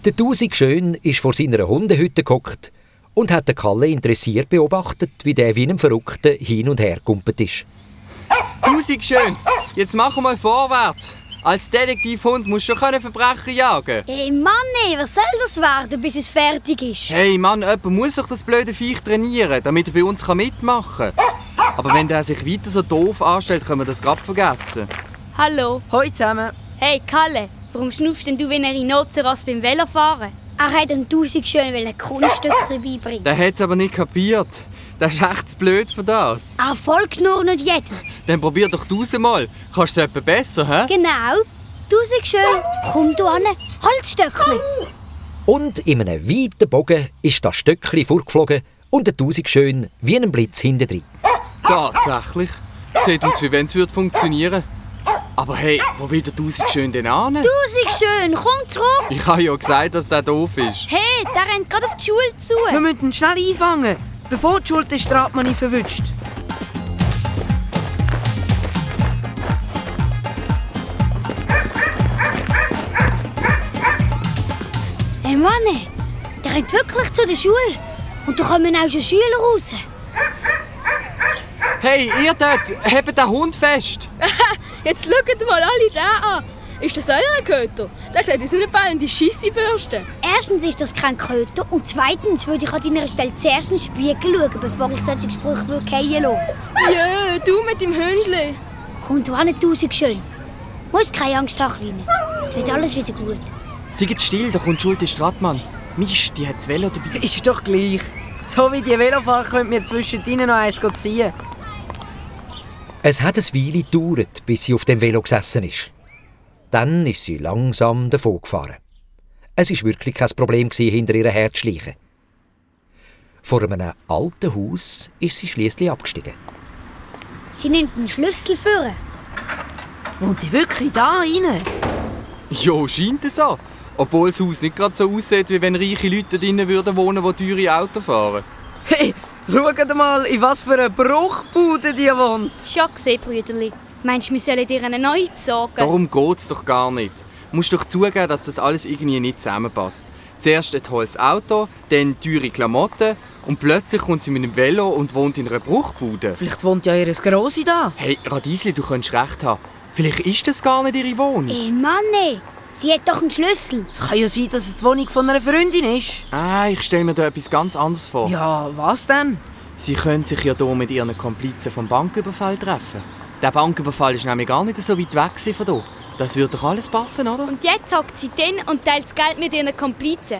Der Tausig Schön ist vor seiner Hundehütte gehockt und hat den Kalle interessiert beobachtet, wie der wie ein Verrückter hin und her gumpet ist. Tausig Schön, jetzt mach mal vorwärts. Als Detektivhund musst du schon Verbrecher jagen. Hey Mann, was soll das werden, bis es fertig ist? Hey Mann, jemand muss doch das blöde Viech trainieren, damit er bei uns mitmachen kann. Aber wenn der sich weiter so doof anstellt, können wir das gerade vergessen. Hallo. Hoi zusammen. Hey Kalle, warum schnuffst denn du wie ein Rhinoceros beim Velofahren? Er hat dem Tausig Schön Kunststückchen beibringen. Der hat es aber nicht kapiert. Der ist echt zu blöd für das. Er folgt nur nicht jedem. Dann probier doch du es mal. Kannst du es etwa besser, hä? Genau. Tausig Schön, komm du an, Holzstöckchen. Und in einem weiten Bogen ist das Stöckchen vorgeflogen und der Tausig Schön wie ein Blitz hintendrein. Tatsächlich. Sieht aus, wie wenn es funktionieren würde. Aber hey, wo will der Tausig Schön denn an? Tausig Schön, komm zurück. Ich habe ja gesagt, dass der doof ist. Hey, der rennt gerade auf die Schule zu. Wir müssen ihn schnell einfangen, bevor die Schule den Stratmann verwünscht. Hey Mann, der rennt wirklich zu der Schule. Und da kommen auch schon Schüler raus. Hey, ihr dort, hebt den Hund fest! Jetzt schaut mal alle den an. Ist das euer Köter? Der sieht aus wie eine ballende Scheissebürste. Erstens ist das kein Köter und zweitens würde ich an deiner Stelle zuerst in den Spiegel schauen, bevor ich solche Sprüche fallen lasse. Jö, du mit dem Hündli. Komm du an, Tausig Schön. Du musst keine Angst haben, Kleine. Es wird alles wieder gut. Seid still, da kommt Schuld Stratmann. Mist, die hat das Velo dabei. Ist doch gleich. So wie die Velofahrer könnt ihr zwischendrin noch eins ziehen. Es hat eine Weile gedauert, bis sie auf dem Velo gesessen ist. Dann ist sie langsam davon gefahren. Es war wirklich kein Problem, hinter ihr herzuschleichen. Vor einem alten Haus ist sie schliesslich abgestiegen. Sie nimmt den Schlüssel führen. Wohnt die wirklich da rein? Jo, scheint es so. Obwohl das Haus nicht gerade so aussieht, wie wenn reiche Leute drinnen würden wohnen, die teure Auto fahren. Hey, schaut mal, in was für einer Bruchbude die wohnt. Schon gesehen, Brüderli. Meinst du, wir sollen dir eine neue besorgen? Darum geht's doch gar nicht. Du musst doch zugeben, dass das alles irgendwie nicht zusammenpasst. Zuerst ein tolles Auto, dann teure Klamotten und plötzlich kommt sie mit dem Velo und wohnt in einer Bruchbude. Vielleicht wohnt ja ihre Grossi da. Hey, Radiesli, du könntest recht haben. Vielleicht ist das gar nicht ihre Wohnung. Ey Mann, sie hat doch einen Schlüssel. Es kann ja sein, dass es die Wohnung von einer Freundin ist. Ich stelle mir da etwas ganz anderes vor. Ja, was denn? Sie können sich ja hier mit ihren Komplizen vom Banküberfall treffen. Der Banküberfall ist nämlich gar nicht so weit weg von hier. Das würde doch alles passen, oder? Und jetzt hockt sie drin und teilt das Geld mit ihren Komplizen.